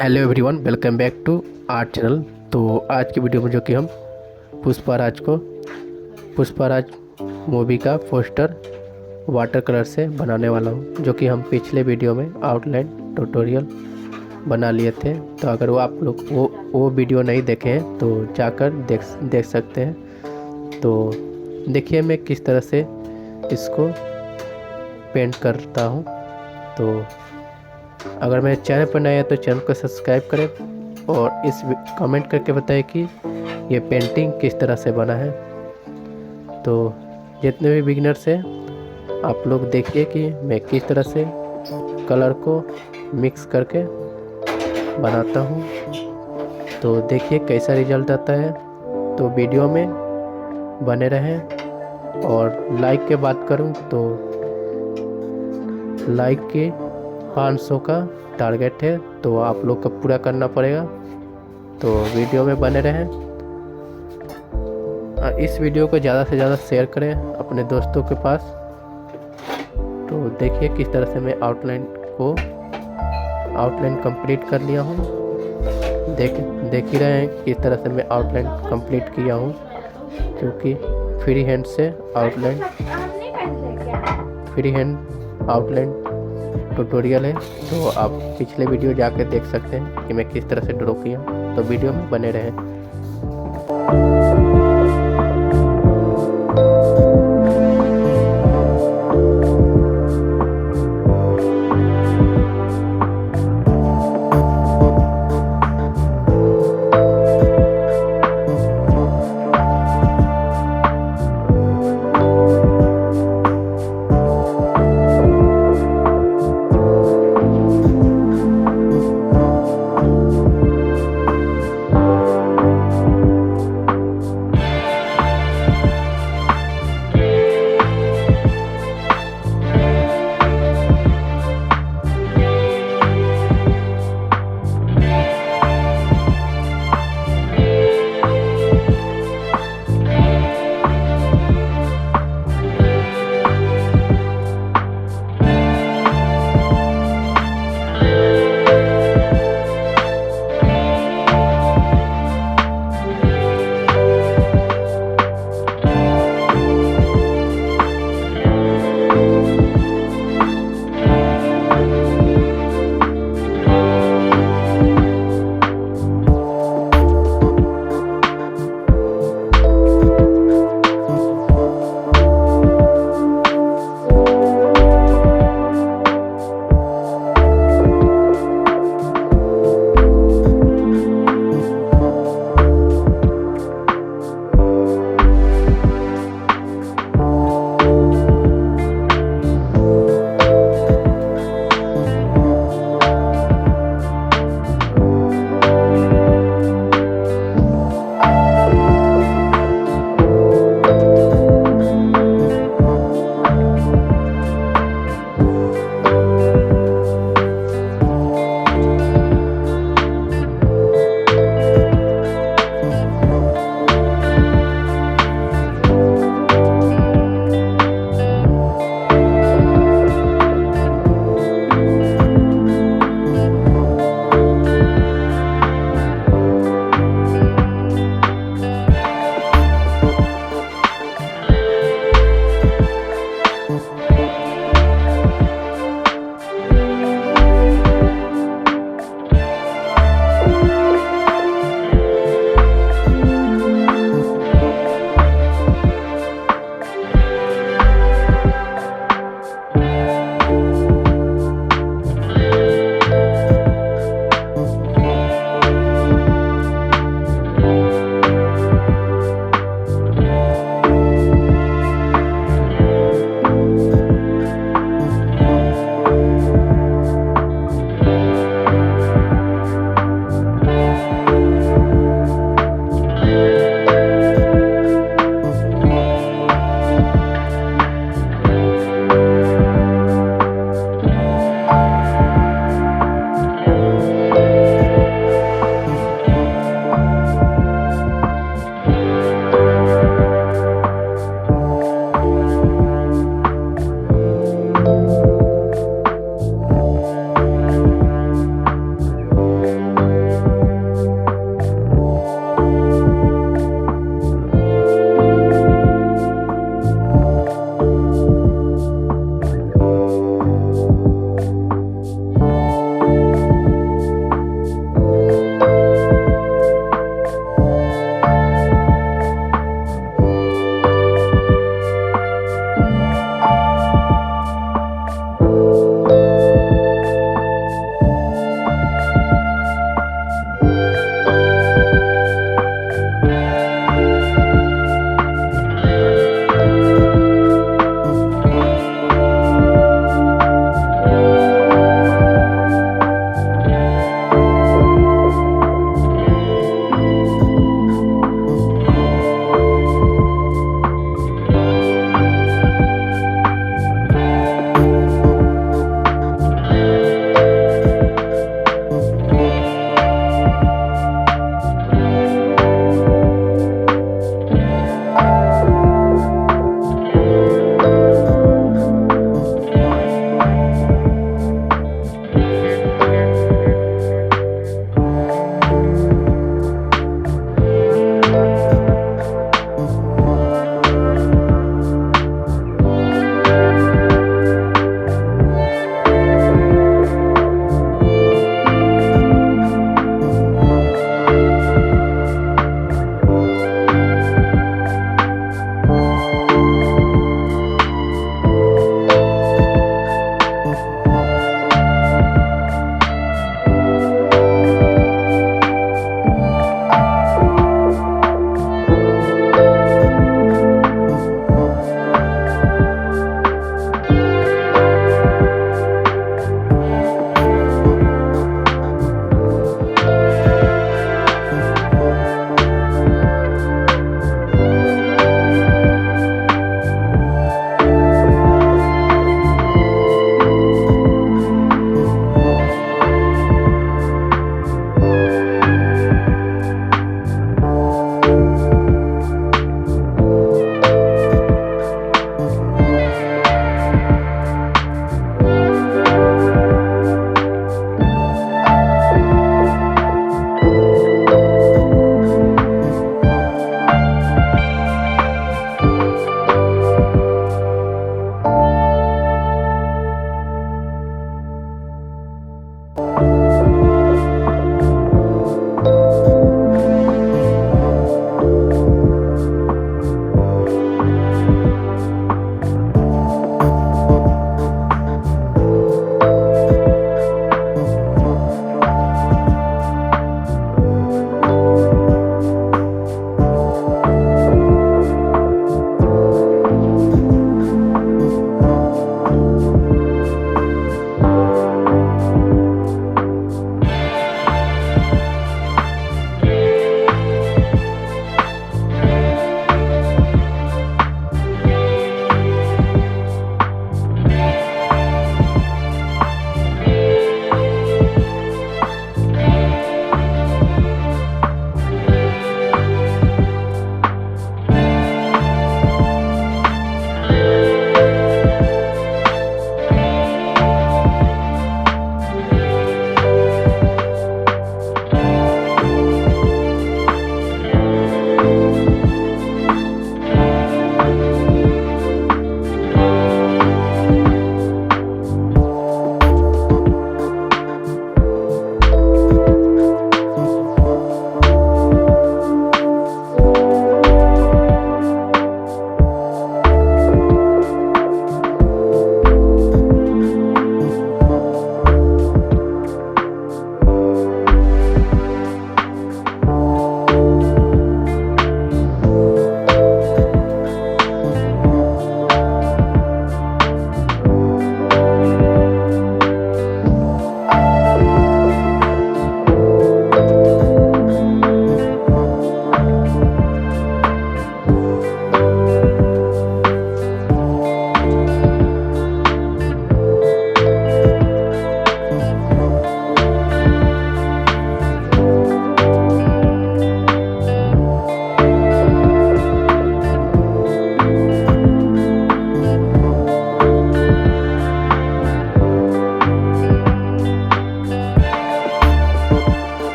Hello everyone, welcome back to art channel. तो आज की वीडियो में जो कि हम पुष्पाराज मूवी का पोस्टर वाटर कलर से बनाने वाला हूँ, जो कि हम पिछले वीडियो में आउटलाइन ट्यूटोरियल बना लिए थे। तो अगर वो आप लोग वो वीडियो नहीं देखे हैं तो जाकर देख सकते हैं। तो देखिए मैं किस तरह से इसको पेंट करता हूँ। तो अगर मेरे चैनल पर नए हैं तो चैनल को सब्सक्राइब करें और इस कमेंट करके बताएं कि ये पेंटिंग किस तरह से बना है। तो जितने भी बिगिनर्स हैं आप लोग देखिए कि मैं किस तरह से कलर को मिक्स करके बनाता हूँ। तो देखिए कैसा रिजल्ट आता है। तो वीडियो में बने रहें। और लाइक के बात करूँ तो लाइक के 500 का टारगेट है, तो आप लोग को पूरा करना पड़ेगा। तो वीडियो में बने रहें। इस वीडियो को ज़्यादा से ज़्यादा शेयर करें अपने दोस्तों के पास। तो देखिए किस तरह से मैं आउटलाइन कंप्लीट कर लिया हूँ। देख ही रहे हैं किस तरह से मैं आउटलाइन कंप्लीट किया हूँ, क्योंकि फ्री हैंड आउटलाइन ट्यूटोरियल है। तो आप पिछले वीडियो जाकर देख सकते हैं कि मैं किस तरह से ड्रॉ किया। तो वीडियो में बने रहें।